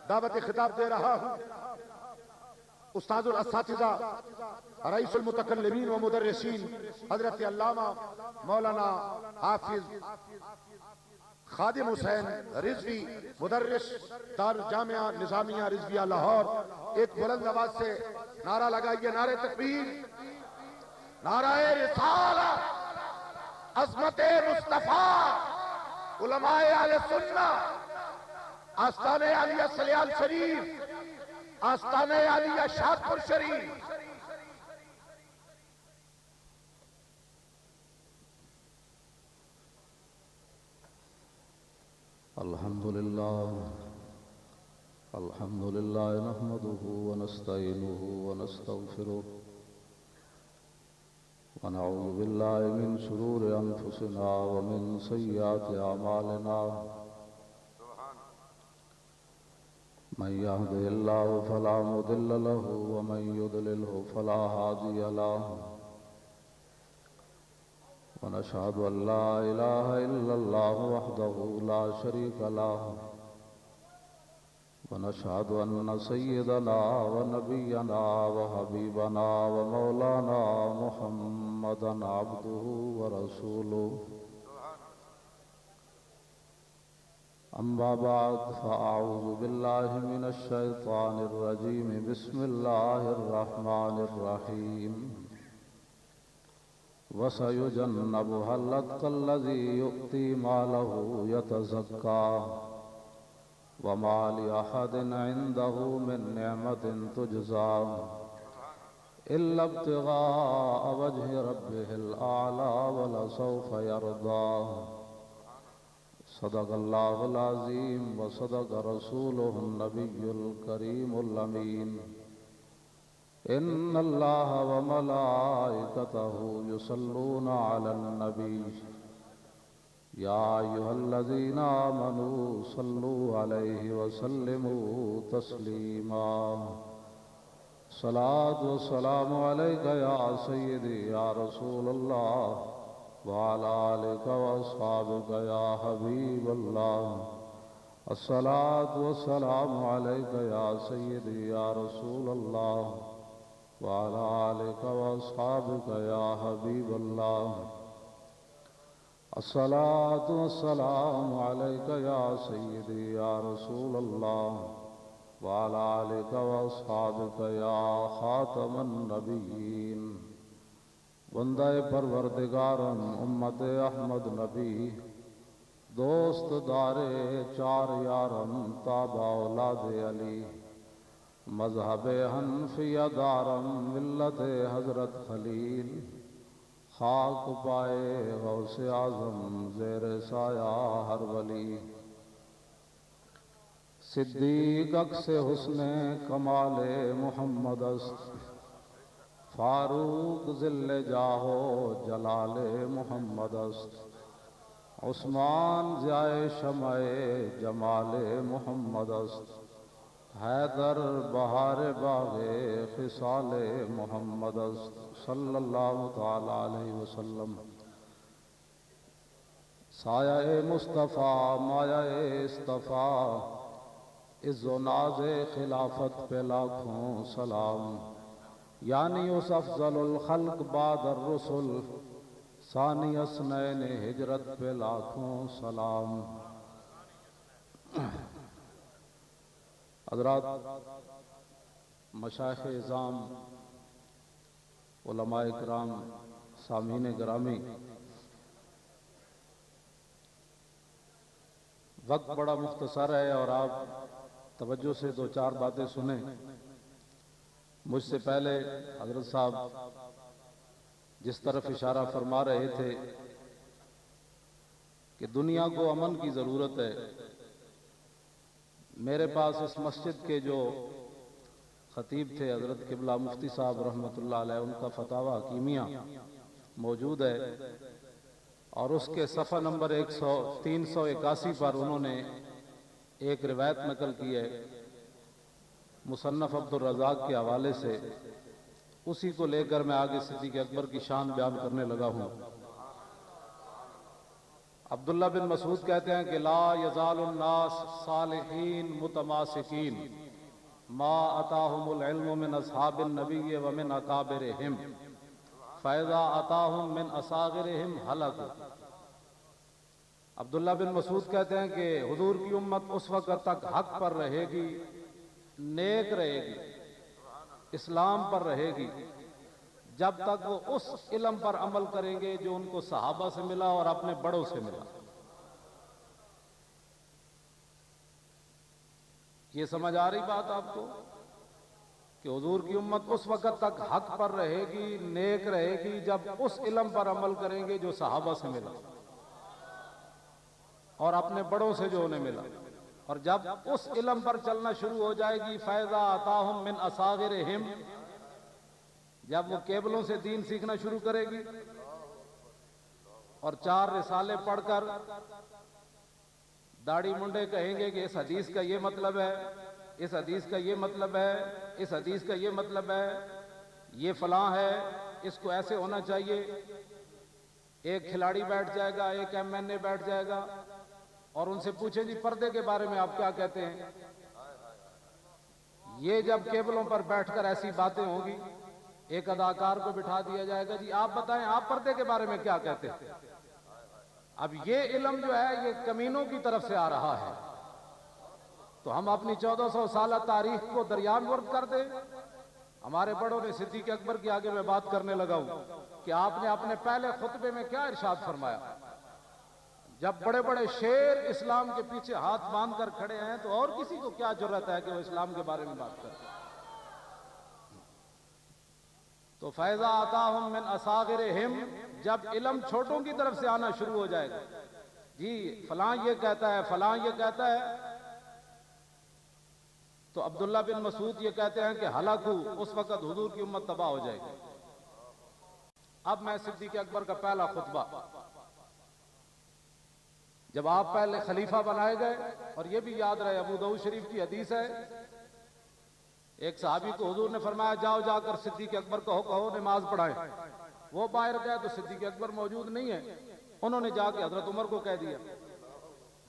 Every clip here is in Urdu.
دعوت خطاب دے رہا ہوں استاد الاساتذہ رئیس المتکلمین و مدرسین حضرت علامہ مولانا حافظ خادم حسین رضوی مدرس دار الجامعہ نظامیہ رضویہ لاہور، ایک بلند آواز سے نعرہ لگائیے، نعرہ تکبیر، نعرہ رسالت، عظمت مصطفیٰ، علماء اہل سنہ، آستانِ عالیہ سلیال شریف، آستانِ عالیہ شادپور شریف۔ الحمد لله نحمده ونستعينه ونستغفره ونعوذ بالله من شرور أنفسنا ومن سيئات أعمالنا، من يهده الله فلا مضل له ومن يضلله فلا هادي له، ونشهد أن لا إله إلا الله وحده لا شريك له، ونشهد أن سيدنا ونبينا وحبيبنا ومولانا محمدا عبده ورسوله. أما بعد فأعوذ بالله من الشيطان الرجيم. بسم الله الرحمن الرحيم. وسيجنبها الأتقى الذي يؤتي ماله يتزكى وما لأحد عنده من نعمة تجزى إلا ابتغاء وجه ربه الأعلى ولسوف يرضى. صدق الله العظيم وصدق رسوله النبي الكريم الأمين. إن الله وملائكته يصلون على النبي يا أيها الذين آمنوا صلوا عليه وسلموا تسليما. صلاة والسلام عليك يا سيدي يا رسول الله وعلى آلك وأصحابك يا حبيب الله. الصلاة والسلام عليك يا سيدي يا رسول الله وعلى آلك وأصحابك يا حبيب الله. الصلاة والسلام عليك يا سيدي يا رسول الله وعلى آلك وأصحابك يا خاتم النبيين. بندہ پروردگارم امت احمد نبی، دوست دارے چار یارم تابع اولاد علی، مذہب حنفیہ دارم ملت حضرت خلیل، خاک پائے غوث اعظم زیر سایہ ہر ولی. صدیق عکس حسن کمال محمد است، فاروق ذل جاہو جلال محمد است، عثمان ضیاء شمع جمال محمد است، حیدر بہار باغ خصال محمد است صلی اللہ تعالی علیہ وسلم. سایہ مصطفیٰ مایہ اصطفیٰ، عز و ناز خلافت پہ لاکھوں سلام. یعنی اس افضل الخلق بعد الرسل، ثانی اثنین ہجرت پہ لاکھوں سلام. حضرات، مشائخ اعظام، علماء کرام، سامعین گرامی، وقت بڑا مختصر ہے اور آپ توجہ سے دو چار باتیں سنیں. مجھ سے پہلے حضرت صاحب جس طرف اشارہ فرما رہے تھے کہ دنیا کو امن کی ضرورت ہے، میرے پاس اس مسجد کے جو خطیب تھے حضرت قبلہ مفتی صاحب رحمۃ اللہ علیہ، ان کا فتاوی حکیمیہ موجود ہے، اور اس کے صفحہ نمبر 381 پر انہوں نے ایک روایت نقل کی ہے مصنف عبد الرزاق کے حوالے سے. اسی کو لے کر میں آگے صدیق اکبر کی شان بیان کرنے لگا ہوں. عبداللہ بن مسعود کہتے ہیں کہ لا یزال الناس صالحین متماسکین ما اتاہم العلم من اصحاب النبی ومن اکابرہم فاذا اتاہم من اصاغرہم ہلکوا۔ عبداللہ بن مسعود کہتے ہیں کہ حضور کی امت اس وقت تک حق پر رہے گی، نیک رہے گی، اسلام پر رہے گی، جب تک وہ اس علم پر عمل کریں گے جو ان کو صحابہ سے ملا اور اپنے بڑوں سے ملا۔ یہ سمجھ آ رہی بات آپ کو کہ حضور کی امت اس وقت تک حق پر رہے گی، نیک رہے گی، جب اس علم پر عمل کریں گے جو صحابہ سے ملا اور اپنے بڑوں سے جو انہیں ملا، اور جب اس علم پر چلنا شروع ہو جائے گی فَإِذَا آتَاهُم مِّنْ أَصَاغِرِهِمْ، جب وہ کیبلوں سے دین سیکھنا شروع کرے گی اور 4 رسالے پڑھ کر داڑھی منڈے کہیں گے کہ اس حدیث کا یہ مطلب ہے، اس حدیث کا یہ مطلب ہے، اس حدیث کا یہ مطلب ہے، یہ فلاں ہے، اس کو ایسے ہونا چاہیے۔ ایک کھلاڑی بیٹھ جائے گا، ایک ایم این اے بیٹھ جائے گا اور ان سے پوچھیں جی پردے کے بارے میں آپ کیا کہتے ہیں؟ یہ جب کیبلوں پر بیٹھ کر ایسی باتیں ہوں گی، ایک اداکار کو بٹھا دیا جائے گا جی آپ بتائیں آپ پردے کے بارے میں کیا کہتے ہیں؟ اب یہ علم جو ہے یہ کمینوں کی طرف سے آ رہا ہے، تو ہم اپنی 1400 سالہ تاریخ کو دریافت کر دیں۔ ہمارے بڑوں نے صدیق اکبر کے آگے میں بات کرنے لگا ہوں کہ آپ نے اپنے پہلے خطبے میں کیا ارشاد فرمایا؟ جب بڑے بڑے شیر اسلام کے پیچھے ہاتھ باندھ کر کھڑے ہیں تو اور کسی کو کیا جرأت ہے کہ وہ اسلام کے بارے میں بات کرے؟ تو فَإِذَا آتَاهُم مِّنْ أَصَاغِرِهِمْ، جب علم چھوٹوں کی طرف سے آنا شروع ہو جائے گا، جی فلاں یہ کہتا ہے، فلاں یہ کہتا ہے، تو عبداللہ بن مسعود یہ کہتے ہیں کہ ہلاکو، اس وقت حضور کی امت تباہ ہو جائے گی۔ اب میں صدیق اکبر کا پہلا خطبہ، جب آپ پہلے خلیفہ بنائے گئے، اور یہ بھی یاد رہے ابو داؤد شریف کی حدیث ہے، ایک صحابی کو حضور نے فرمایا جاؤ جا کر صدیق اکبر کہو نماز پڑھائیں۔ وہ باہر گئے تو صدیق اکبر موجود نہیں ہے، انہوں نے جا کے حضرت عمر کو کہہ دیا۔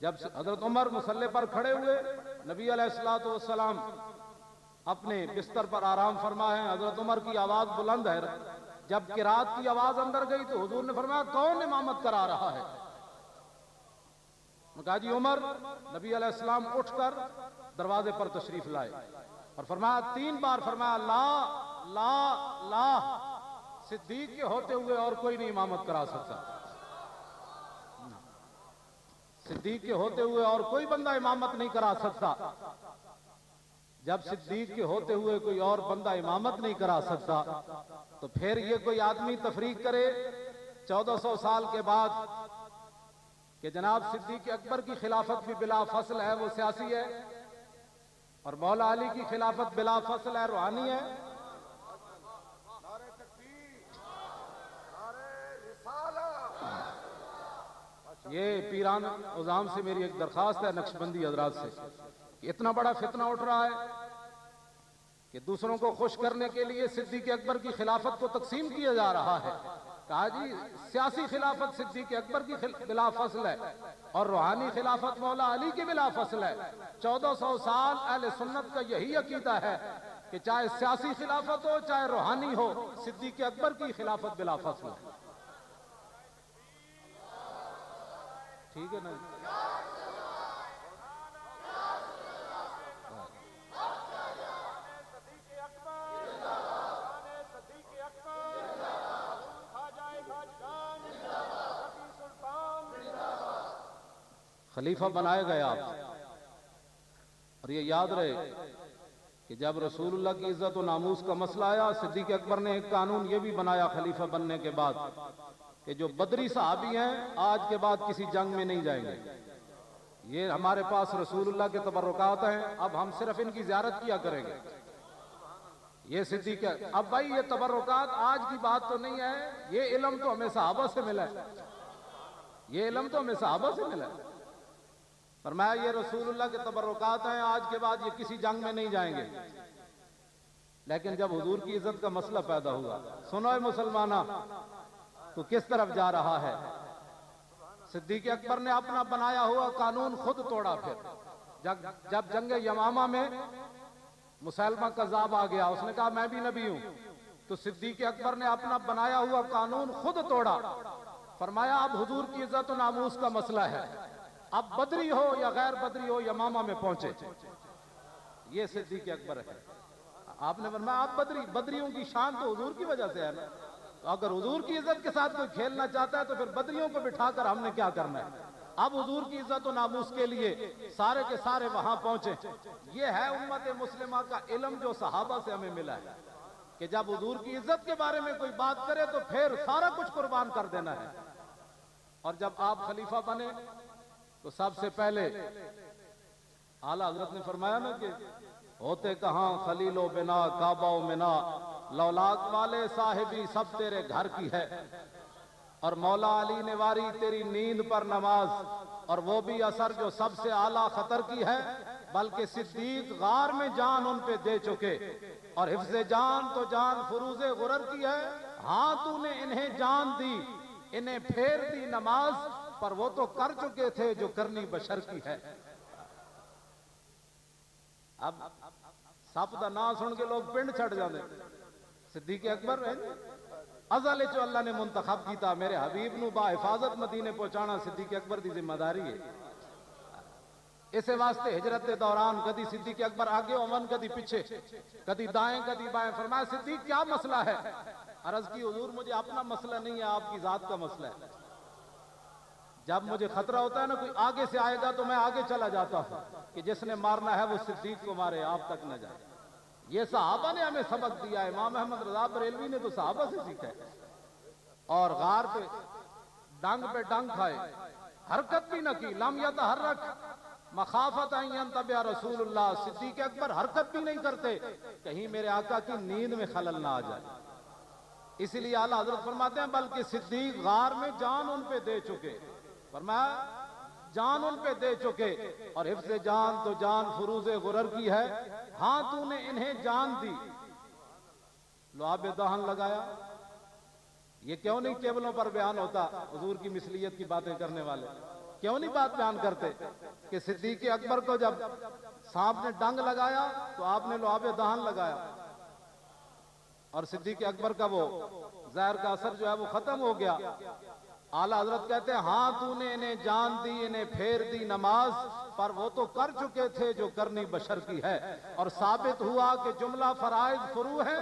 جب حضرت عمر مصلی پر کھڑے ہوئے، نبی علیہ الصلوۃ والسلام اپنے بستر پر آرام فرما ہے، حضرت عمر کی آواز بلند ہے، جب قرات کی آواز اندر گئی تو حضور نے فرمایا کون امامت کرا رہا ہے؟ کہا جی عمر۔ نبی علیہ السلام اٹھ کر دروازے پر تشریف لائے اور فرمایا 3 بار فرمایا لا لا لا، صدیق کے ہوتے ہوئے اور کوئی نہیں امامت کرا سکتا، صدیق کے ہوتے ہوئے اور کوئی بندہ امامت نہیں کرا سکتا۔ جب صدیق کے ہوتے ہوئے کوئی اور بندہ امامت نہیں کرا سکتا تو پھر یہ کوئی آدمی تفریق کرے 1400 سال کے بعد کہ جناب صدیق اکبر کی خلافت بھی بلا فصل ہے، وہ سیاسی ہے، اور مولا علی کی خلافت بلا فصل ہے، روحانی ہے۔ یہ پیران عظام سے میری ایک درخواست ہے نقشبندی حضرات سے کہ اتنا بڑا فتنہ اٹھ رہا ہے کہ دوسروں کو خوش کرنے کے لیے صدیق اکبر کی خلافت کو تقسیم کیا جا رہا ہے۔ کہا جی سیاسی خلافت صدیق اکبر کی بلا فصل ہے اور روحانی خلافت مولا علی کی بلا فصل ہے۔ 1400 سال اہل سنت کا یہی عقیدہ ہے کہ چاہے سیاسی خلافت ہو چاہے روحانی ہو، صدیق اکبر کی خلافت بلا فصل ہے۔ ٹھیک ہے نا؟ خلیفہ بنائے گئے آپ، اور یہ یاد رہے کہ جب رسول اللہ کی عزت و ناموس کا مسئلہ آیا، صدیق اکبر نے ایک قانون یہ بھی بنایا خلیفہ بننے کے بعد کہ جو بدری صحابی ہیں آج کے بعد کسی جنگ میں نہیں جائیں گے۔ یہ ہمارے پاس رسول اللہ کے تبرکات ہیں، اب ہم صرف ان کی زیارت کیا کریں گے۔ یہ صدیق ہے۔ اب بھائی یہ تبرکات آج کی بات تو نہیں ہے، یہ علم تو ہمیں صحابہ سے ملا ہے، یہ علم تو ہمیں صحابہ سے ملا ہے۔ فرمایا یہ رسول اللہ کے تبرکات ہیں، آج کے بعد یہ کسی جنگ میں نہیں جائیں گے۔ لیکن جب حضور کی عزت کا مسئلہ پیدا ہوا، سنو اے مسلمانہ تو کس طرف جا رہا ہے؟ صدیق اکبر نے اپنا بنایا ہوا قانون خود توڑا. پھر جب جنگ یمامہ میں مسلمہ کذاب آ گیا، اس نے کہا میں بھی نبی ہوں، تو صدیق اکبر نے اپنا بنایا ہوا قانون خود توڑا. فرمایا اب حضور کی عزت و ناموس کا مسئلہ ہے، اب بدری ہو یا غیر بدری ہو یمامہ میں پہنچے. یہ صدیق اکبر ہے. آپ نے فرمایا اب بدریوں کی شان تو حضور کی وجہ سے ہے نا، تو اگر حضور کی عزت کے ساتھ کوئی کھیلنا چاہتا ہے تو پھر بدریوں کو بٹھا کر ہم نے کیا کرنا ہے. اب حضور کی عزت و ناموس کے لیے سارے کے سارے وہاں پہنچے. یہ ہے امت مسلمہ کا علم جو صحابہ سے ہمیں ملا ہے کہ جب حضور کی عزت کے بارے میں کوئی بات کرے تو پھر سارا کچھ قربان کر دینا ہے. اور جب آپ خلیفہ بنے تو سب سے پہلے اعلیٰ حضرت نے فرمایا نا کہ ہوتے کہاں خلیل و بنا کعبہ و منا، لولاک والے صاحبی سب تیرے گھر کی ہے، اور مولا علی نے واری تیری نیند پر نماز، اور وہ بھی اثر جو سب سے اعلیٰ خطر کی ہے، بلکہ صدیق غار میں جان ان پہ دے چکے، اور حفظ جان تو جان فروز غرر کی ہے. ہاں تو نے انہیں جان دی، انہیں پھیر دی نماز، پر وہ تو کر چکے تھے جو کرنی بشر کی ہے. اب سب دا نام سن کے لوگ پنڈ چھڑ جاندے. صدیق اکبر ہے ازل چو اللہ نے منتخب کیتا میرے حبیب نو با حفاظت مدینے پہنچانا صدیق اکبر دی ذمہ داری ہے. اسے واسطے ہجرت کے دوران کدی صدیق اکبر آگے عمر کدی پیچھے، کدی دائیں کدی بائیں. فرمایا صدیق کیا مسئلہ ہے؟ عرض کی حضور مجھے اپنا مسئلہ نہیں ہے، آپ کی ذات کا مسئلہ ہے. جب مجھے خطرہ ہوتا ہے نا کوئی آگے سے آئے گا تو میں آگے چلا جاتا ہوں کہ جس نے مارنا ہے وہ صدیق کو مارے، آپ تک نہ جائے. یہ صحابہ نے ہمیں سبق دیا ہے. امام احمد رضا بریلوی نے تو صحابہ سے سیکھا ہے. اور غار پہ ڈنگ کھائے، حرکت بھی نہ کی. لم یتحرک مخافت ان ینتبہ رسول اللہ. صدیق اکبر حرکت بھی نہیں کرتے کہیں میرے آقا کی نیند میں خلل نہ آ جائے. اسی لیے اعلیٰ حضرت فرماتے ہیں بلکہ صدیق غار میں جان ان پہ دے چکے. فرمایا جان ان پہ دے چکے، اور حفظ جان تو جان فروز غرر کی ہے. ہاں تو نے انہیں جان دی. لعاب دہن لگایا. یہ کیوں نہیں ٹیبلوں پر بیان ہوتا حضور کی مثلیت کی باتیں کرنے والے؟ کیوں نہیں بات بیان کرتے کہ صدیق اکبر کو جب سانپ نے ڈنگ لگایا تو آپ نے لعاب دہن لگایا، اور صدیق اکبر کا وہ زہر کا اثر جو ہے وہ ختم ہو گیا. اعلیٰ حضرت کہتے ہیں ہاں تو نے انہیں جان دی، انہیں پھیر دی نماز، پر وہ تو کر چکے تھے جو کرنی بشر کی ہے. اور ثابت ہوا کہ جملہ فرائض فروع ہے.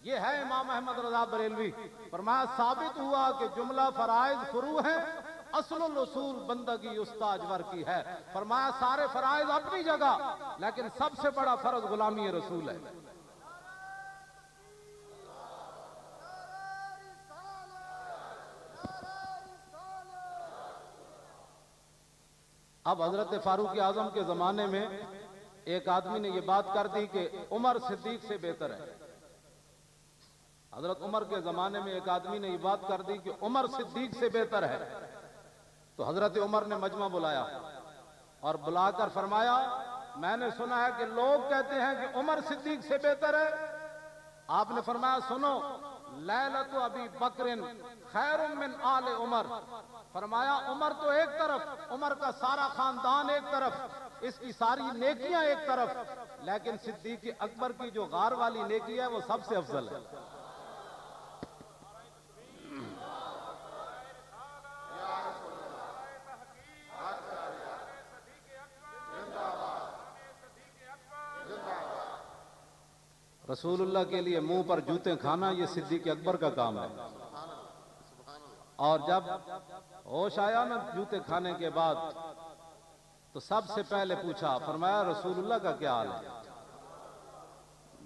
یہ ہے امام احمد رضا بریلوی. فرمایا ثابت ہوا کہ جملہ فرائض فروع ہے، اصل الاصول بندگی استاجور کی ہے. فرمایا سارے فرائض اپنی جگہ، لیکن سب سے بڑا فرض غلامی رسول ہے. اب حضرت فاروق اعظم کے زمانے میں ایک آدمی نے یہ بات کر دی کہ عمر صدیق سے بہتر ہے. حضرت عمر کے زمانے میں ایک آدمی نے یہ بات کر دی کہ عمر صدیق سے بہتر ہے. تو حضرت عمر نے مجمع بلایا اور بلا کر فرمایا میں نے سنا ہے کہ لوگ کہتے ہیں کہ عمر صدیق سے بہتر ہے. آپ نے فرمایا سنو، لیلۃ ابی بکر خیر من آل عمر. فرمایا عمر تو ایک طرف، عمر کا سارا خاندان ایک طرف، اس کی ساری نیکیاں ایک طرف، لیکن صدیق اکبر کی جو غار والی نیکی ہے وہ سب سے افضل ہے. رسول اللہ کے لیے منہ پر جوتے کھانا یہ صدیق اکبر کا کام ہے. اور جب ہوش آیا نا جوتے کھانے کے بعد تو سب سے پہلے پوچھا، فرمایا رسول اللہ کا کیا حال ہے؟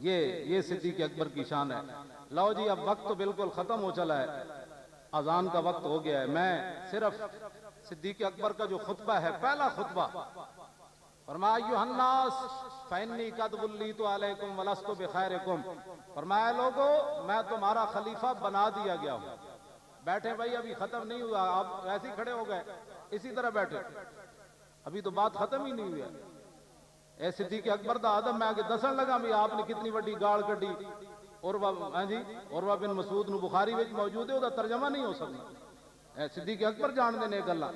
یہ صدیق اکبر کی شان ہے. لو جی اب وقت تو بالکل ختم ہو چلا ہے، اذان کا وقت ہو گیا ہے. میں صرف صدیق اکبر کا جو خطبہ ہے، پہلا خطبہ، فرمایا ایھا الناس فانی قد ولیت علیکم ولست بخیرکم. فرمایا لوگو میں تمہارا خلیفہ بنا دیا گیا ہوں. بیٹھے بھائی، ابھی ختم نہیں ہوا، آپ ایسے ہی کھڑے ہو گئے، اسی طرح بیٹھے، ابھی تو بات ختم ہی نہیں ہوئی. اے صدیق اکبر دا آدم میں آگے دسن لگا بھی آپ نے کتنی وڈی گال کڈی. عروہ بن مسعود نو بخاری وچ موجود ہے، وہ ترجمہ نہیں ہو سکتا. صدیق اکبر جان دے نے گلاں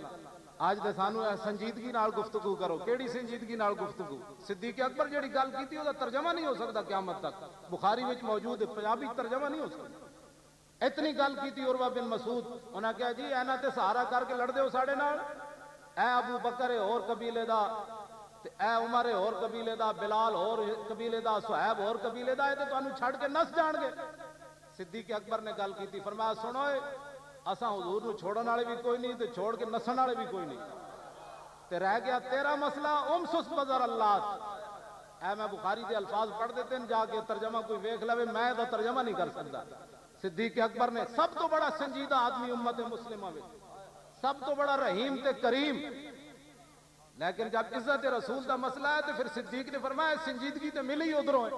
آج دے سانو سنجیدگی نال گفتگو کرو. کیڑی سنجیدگی نال گفتگو؟ صدیق اکبر جیڑی گل کیتی او دا ترجمہ نہیں ہو سکدا قیامت تک. بخاری وچ موجود ہے, پنجابی ترجمہ نہیں ہو سکدا. اتنی گل کیتی عروہ بن مسعود, انہاں کہا جی اینا تے سہارا کر کے لڑدے ہو ساڈے نال, اے ابو بکر ہے اور قبیلے دا, تے اے عمر ہے اور قبیلے دا, بلال اور قبیلے دا, صہیب اور قبیلے دا, اے تے تانوں چھڈ کے نس جان گے. صدیق اکبر نے گل کیتی, فرمایا سنو اے اساں حضور نو چھوڑن والے بھی کوئی نہیں تے چھوڑ کے نسن والے بھی کوئی نہیں, تے رہ گیا تیرا مسئلہ امسس بزر اللہ. اے میں بخاری دے الفاظ پڑھ دیتے ہیں, جا کے ترجمہ کوئی ویکھ لوے, میں دا ترجمہ نہیں کر سکتا. صدیق اکبر نے سب تو بڑا سنجیدہ آدمی امت مسلمہ میں, سب تو بڑا رحیم تے کریم, لیکن جب عزت رسول دا مسئلہ ہے تو پھر صدیق نے فرمایا سنجیدگی تے ملی ادھروں ہے,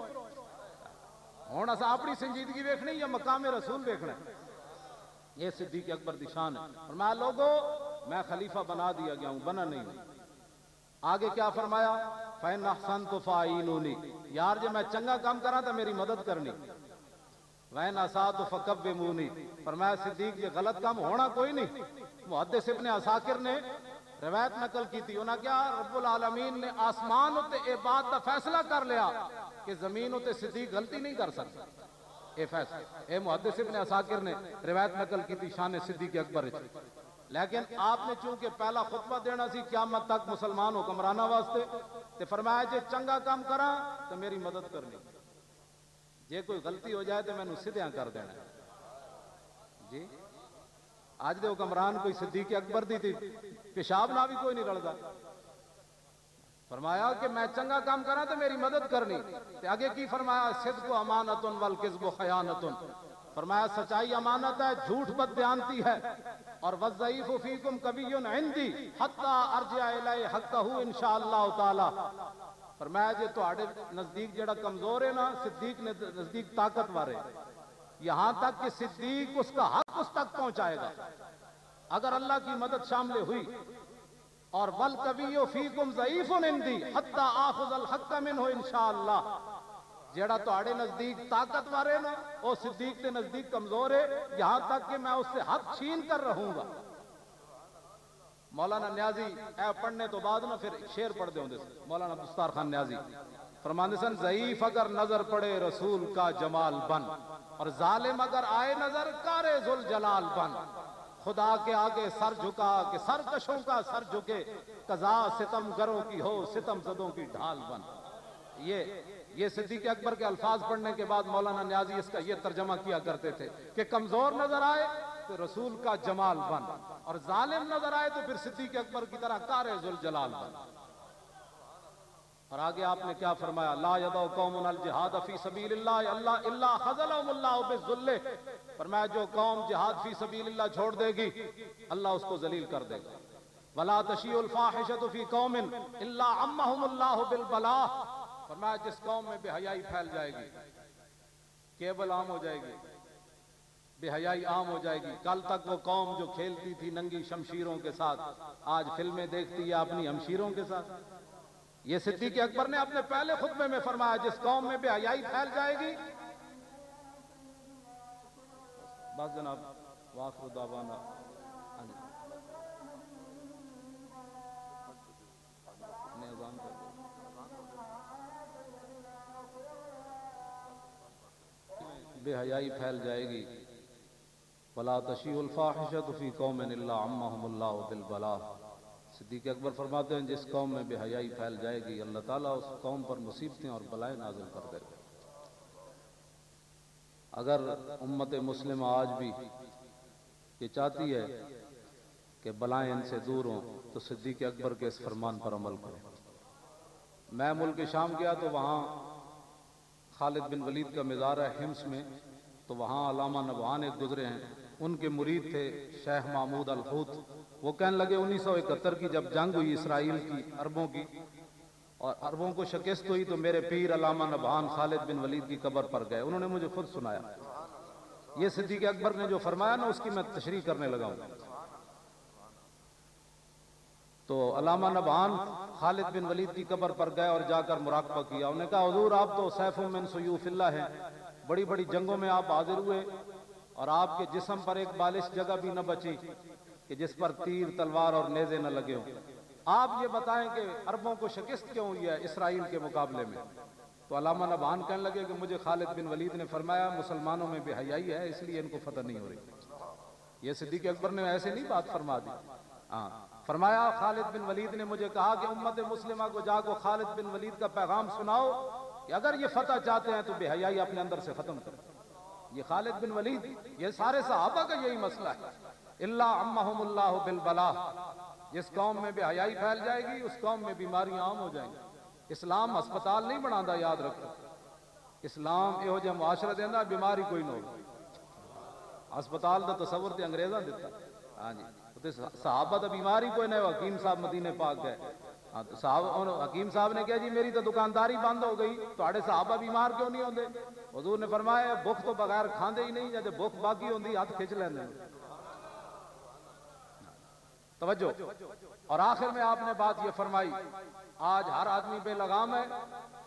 ہن اساں اپنی سنجیدگی ویکھنی یا مقام رسول ویکھنا ہے. یہ صدیق اکبر دی شان ہے. فرمایا لوگو میں خلیفہ بنا دیا گیا ہوں, بنا نہیں ہوں. آگے کیا فرمایا؟ فَإِنْ أَحْسَنْتُ فَأَعِينُونِي, یار جب میں چنگا کام کراں تو میری مدد کرنی. وَإِنْ أَسَأْتُ فَكَبِّمُونِي, فرمایا صدیق یہ غلط کام ہونا کوئی نہیں. محدث ابن عساکر نے روایت نقل کی تھی, انہاں کیا رب العالمین نے آسمان تے اے بات دا فیصلہ کر لیا کہ زمین تے صدیق غلطی نہیں کر سکتا. اے فیصلہ اے محدث ابن عساکر نے روایت نقل کی تھی شان صدیق اکبر. لیکن آپ نے چونکہ پہلا خطبہ دینا سی قیامت تک مسلمان حکمرانہ واسطے, تے فرمایا جے چنگا کام کراں تو میری مدد کرنی, جے کوئی غلطی ہو جائے تو میں نو سدھیاں کر دینا. جی آج دے حکمران کوئی صدیق اکبر دی تھی پیشاب نہ بھی کوئی نہیں رلدا. فرمایا کہ میں چنگا کام کراں تو میری مدد کرنی. تے آگے کی فرمایا؟ صدق امانت والکذب خیانت, فرمایا سچائی امانت ہے, جھوٹ بددیانتی ہے, اور والضعیف فیکم قوی عندی حتی ارجع الی حقہ انشاءاللہ تعالی. فرمایا جے تواڈے نزدیک جڑا کمزور ہے نا, صدیق نے نزدیک طاقتور ہے, یہاں تک کہ صدیق اس کا حق اس تک پہنچائے گا اگر اللہ کی مدد شامل ہوئی. اور والقوی فیکم ضعیف عندی حتی آخذ الحق منہ انشاءاللہ, جیڑا تواڈے نزدیک طاقتور ہے نا وہ صدیق کے نزدیک کمزور ہے, یہاں تک کہ میں اس سے حق چھین کر رہوں گا. مولانا نیازی اے پڑھنے تو بعد نا پھر شعر پڑھ دے ہوندے سے. مولانا دستار خان نیازی فرماندے سن, ضعیف اگر نظر پڑے رسول کا جمال بن, اور ظالم اگر آئے نظر کارے ذوالجلال بن. خدا کے آگے سر جھکا کہ سرکشوں کا سر جھکے, قضا ستم گروں کی ہو ستم زدوں کی ڈھال بن. یہ صدیق اکبر کے الفاظ پڑھنے کے بعد مولانا نیازی اس کا یہ ترجمہ کیا کرتے تھے کہ کمزور نظر آئے تو رسول کا جمال بن, اور ظالم نظر آئے تو پھر صدیق اکبر کی طرح کار ذوالجلال بن. اور آگے آپ نے کیا فرمایا؟ لا یدع قوم الجہاد فی سبیل اللہ الا خذلهم اللہ بالذل, فرمایا جو قوم جہاد فی سبیل اللہ چھوڑ دے گی اللہ اس کو ذلیل کر دے گا. ولا تشیع الفاحشۃ فی قوم الا عمهم اللہ بالبلاء, فرمایا جس قوم میں بے حیائی پھیل جائے گی, کیبل عام ہو جائے گی, بے حیائی عام ہو جائے گی. کل تک وہ قوم جو کھیلتی تھی ننگی شمشیروں کے ساتھ, آج فلمیں دیکھتی ہے اپنی ہمشیروں کے ساتھ. یہ صدیق اکبر نے اپنے پہلے خطبے میں فرمایا جس قوم میں بے حیائی پھیل جائے گی. بس جناب وآخر دعوانا اذان کر دو. بے حیائی پھیل جائے گی. ولا تشیع الفاحشۃ فی قوم الا عمهم اللہ بالبلاء. صدیق اکبر فرماتے ہیں جس قوم میں بے حیائی پھیل جائے گی اللہ تعالیٰ اس قوم پر مصیبتیں اور بلائیں نازل کر دے گا. اگر امت مسلمہ آج بھی یہ چاہتی ہے کہ بلائیں ان سے دور ہوں تو صدیق اکبر کے اس فرمان پر عمل کریں. میں ملک شام گیا تو وہاں خالد بن ولید کا مزار ہے حمص میں, تو وہاں علامہ نبہان ایک گزرے ہیں, ان کے مرید تھے شیخ محمود الحوت. وہ کہنے لگے 1971 کی جب جنگ ہوئی اسرائیل کی عربوں کی اور عربوں کو شکست ہوئی تو میرے پیر علامہ نبہان خالد بن ولید کی قبر پر گئے. انہوں نے مجھے خود سنایا. یہ صدیق اکبر نے جو فرمایا نا اس کی میں تشریح کرنے لگا ہوں. تو علامہ نبہان خالد بن ولید کی قبر پر گئے اور جا کر مراقبہ کیا. انہوں نے کہا حضور آپ تو سیف من سیوف اللہ ہیں, بڑی بڑی جنگوں میں آپ حاضر ہوئے اور آپ کے جسم پر ایک بالش جگہ بھی نہ بچی, کہ جس پر تیر تلوار اور نیزے نہ لگے ہوں. آپ یہ بتائیں کہ عربوں کو شکست کیوں ہوئی ہے اسرائیل کے مقابلے میں؟ تو علامہ نبہان کہنے لگے کہ مجھے خالد بن ولید نے فرمایا مسلمانوں میں بے حیائی ہے اس لیے ان کو فتح نہیں ہو رہی. یہ صدیق اکبر نے ایسے نہیں بات فرما دی. ہاں فرمایا خالد بن ولید نے مجھے کہا کہ امت مسلمہ کو جاگو، خالد بن ولید کا پیغام سناؤ کہ اگر یہ فتح چاہتے ہیں تو بے حیائی اپنے اندر سے ختم کرو. یہ خالد بن ولید، یہ سارے صحابہ کا یہی مسئلہ ہے. اللہ عمہم اللہ بالبلا، جس قوم میں بے حیائی پھیل جائے گی اس قوم میں بیماریاں عام ہو جائیں گی. اسلام ہسپتال نہیں بناتا، یاد رکھو. اسلام یہو جہا معاشرہ دینا بیماری کوئی نہ ہو. ہسپتال دا تصور تے انگریزاں دیتا. ہاں جی صحابہ تو بیماری کوئی نہیں. حکیم صاحب مدینے پاک گئے، حکیم صاحب نے کہا جی میری تو دکانداری بند ہو گئی، تھوڑے صحابہ بیمار کیوں نہیں ہوندے؟ حضور نے فرمایا بھوک تو بغیر کھاندے ہی نہیں، جب بھوک باقی ہوندی ہاتھ کھچ لیندے. توجہ. اور آخر میں آپ نے بات یہ فرمائی آج ہر آدمی بے لگام ہے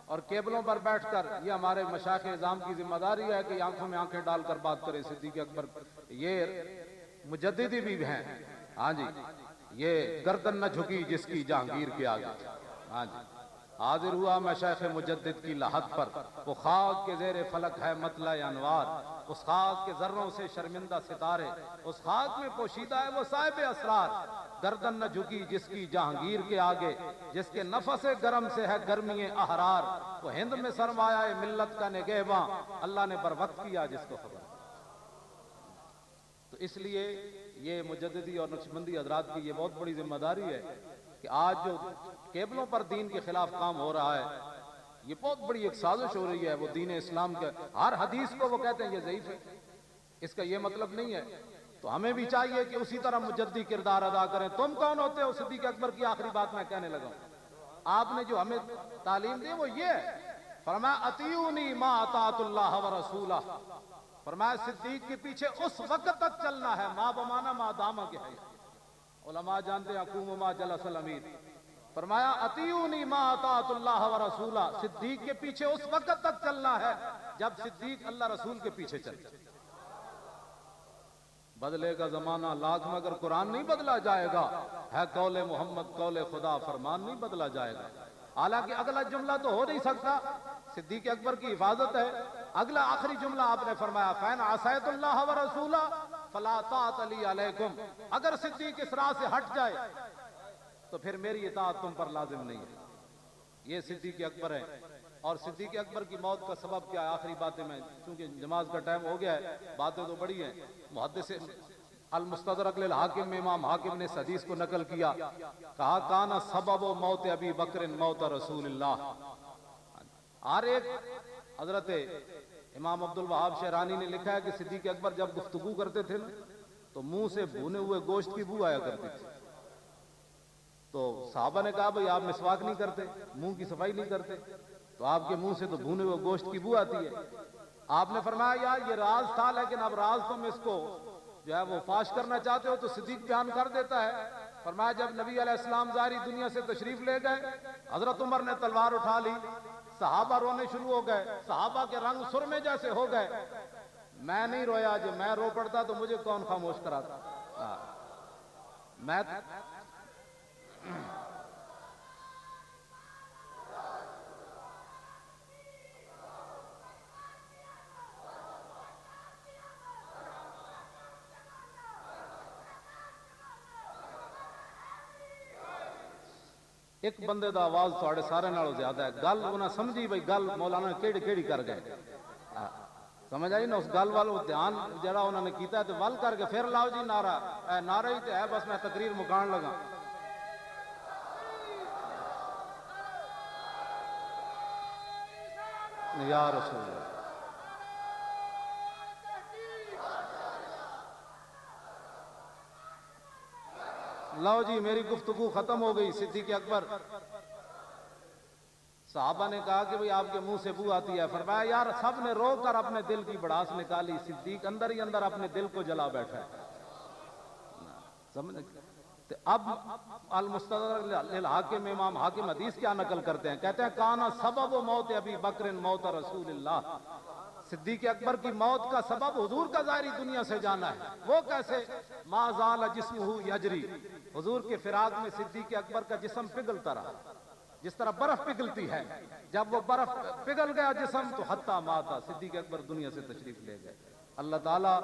اور کیبلوں پر بیٹھ کر یہ ہمارے مشائخ اعظام کی ذمہ داری ہے کہ آنکھوں میں آنکھیں ڈال کر بات کرے. صدیق اکبر یہ مجددی بھی ہیں. ہاں جی یہ گردن نہ جھکی جس کی جہانگیر کے آگے. ہاں جی حاضر ہوا میں شیخ مجدد کی لحد پر، وہ خاک کے زیر فلک ہے مطلع انوار. اس خاک کے ذروں سے شرمندہ ستارے، اس خاک میں پوشیدہ ہے وہ صاحب اسرار. گردن نہ جھکی جس کی جہانگیر کے آگے، جس کے نفس گرم سے ہے گرمی احرار. وہ ہند میں سرمایہ ملت کا نگہباں، اللہ نے بر وقت کیا جس کو خبر. تو اس لیے یہ مجددی اور نقشبندی حضرات کی یہ بہت بڑی ذمہ داری ہے کہ آج جو کیبلوں پر دین کے خلاف کام ہو رہا ہے یہ بہت بڑی ایک سازش ہو رہی ہے. وہ دین اسلام کے ہر حدیث کو وہ کہتے ہیں یہ ضعیف ہے. اس کا یہ مطلب نہیں ہے. تو ہمیں بھی چاہیے کہ اسی طرح مجددی کردار ادا کریں. تم کون ہوتے ہو؟ صدیق اکبر کی آخری بات میں کہنے لگا ہوں. آپ نے جو ہمیں تعلیم دی وہ یہ ہے، فرمایا اطیعونی ما اطاعت اللہ ورسولہ. فرمایا صدیق کے پیچھے اس وقت تک چلنا ہے، ما بمانا ما دامہ کے ہے. علماء جانتے ہیں حکوم ما جلس الامیر. فرمایا اطیعونی ما اطاعت اللہ ورسولہ. صدیق کے پیچھے اس وقت تک چلنا ہے جب صدیق اللہ رسول کے پیچھے چلے. بدلے کا زمانہ لاکھ مگر قرآن نہیں بدلا جائے گا، ہے قول محمد قول خدا فرمان نہیں بدلا جائے گا. حالانکہ اگلا جملہ تو ہو نہیں سکتا، صدیق اکبر کی حفاظت ہے. اگلا آخری جملہ آپ نے فرمایا فَإِنْ عَصَيْتُ اللَّهَ وَرَسُولَهُ فَلَا طَاعَةَ لِي عَلَيْكُمْ. اگر صدیق اس راہ سے ہٹ جائے تو پھر میری اطاعت تم پر لازم نہیں ہے. یہ صدیق اکبر ہے. اور صدیق اکبر کی موت کا سبب کیا ہے؟ آخری باتیں میں چونکہ نماز کا ٹائم ہو گیا ہے، باتیں تو بڑی ہیں. محدث المستدرک للحاکم میں امام حاکم نے اس حدیث کو نقل کیا، کہا کانا سبب موت ابی بکر موت رسول اللہ. ہر ایک حضرت امام عبد الوہاب شعرانی نے لکھا ہے کہ صدیق اکبر جب گفتگو کرتے تھے تو منہ سے بھونے ہوئے گوشت کی بو آیا کرتی تھی. تو صحابہ نے کہا بھئی آپ مسواک نہیں کرتے، منہ کی صفائی نہیں کرتے، تو آپ کے منہ سے تو بھونے ہوئے گوشت کی بو آتی ہے. آپ نے فرمایا یار یہ راز تھا، لیکن اب راز تم اس کو جو ہے وہ فاش کرنا چاہتے ہو تو صدیق بیان کر دیتا ہے. فرمایا جب نبی علیہ السلام ظاہری دنیا سے تشریف لے گئے، حضرت عمر نے تلوار اٹھا لی، صحابہ رونے شروع ہو گئے، صحابہ کے رنگ سرمے جیسے ہو گئے. میں نہیں رویا، جو میں رو پڑتا تو مجھے کون خاموش کراتا. میں ایک بندے دا آواز تھوڑے سارے نالوں زیادہ ہے. گل انہاں سمجھی بھئی گل مولانا کیڑی کیڑی کر گئے، سمجھ آئی نا؟ اس گل والوں دھیان جڑا انہوں نے کیتا ہے تو ول کر کے پھر لاؤ جی نعرہ. نعرہ ہی تو ہے، بس میں تقریر مکان لگا. یا رسول اللہ. لو جی میری گفتگو ختم ہو گئی. صدیق اکبر صحابہ نے کہا کہ بھئی آپ کے منہ سے بو آتی ہے. فرمایا یار سب نے رو کر اپنے دل کی بڑاس نکالی، صدیق اندر ہی اندر اپنے دل کو جلا بیٹھا ہے. سمجھ اب المستدرک للحاکم امام حاکم حدیث کیا نقل کرتے ہیں؟ کہتے ہیں کانا سبب موت ابی بکر موت رسول اللہ. صدیق اکبر کی موت کا سبب حضور کا ظاہری دنیا سے جانا ہے. وہ کیسے؟ ما زال جسمہ یجری، حضور کے فراق میں صدیق اکبر کا جسم پگھلتا رہا، جس طرح برف پگھلتی ہے. جب وہ برف پگھل گیا جسم تو حتی ماتا، صدیق اکبر دنیا سے تشریف لے گئے. اللہ تعالیٰ،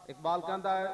اقبال کہتا ہے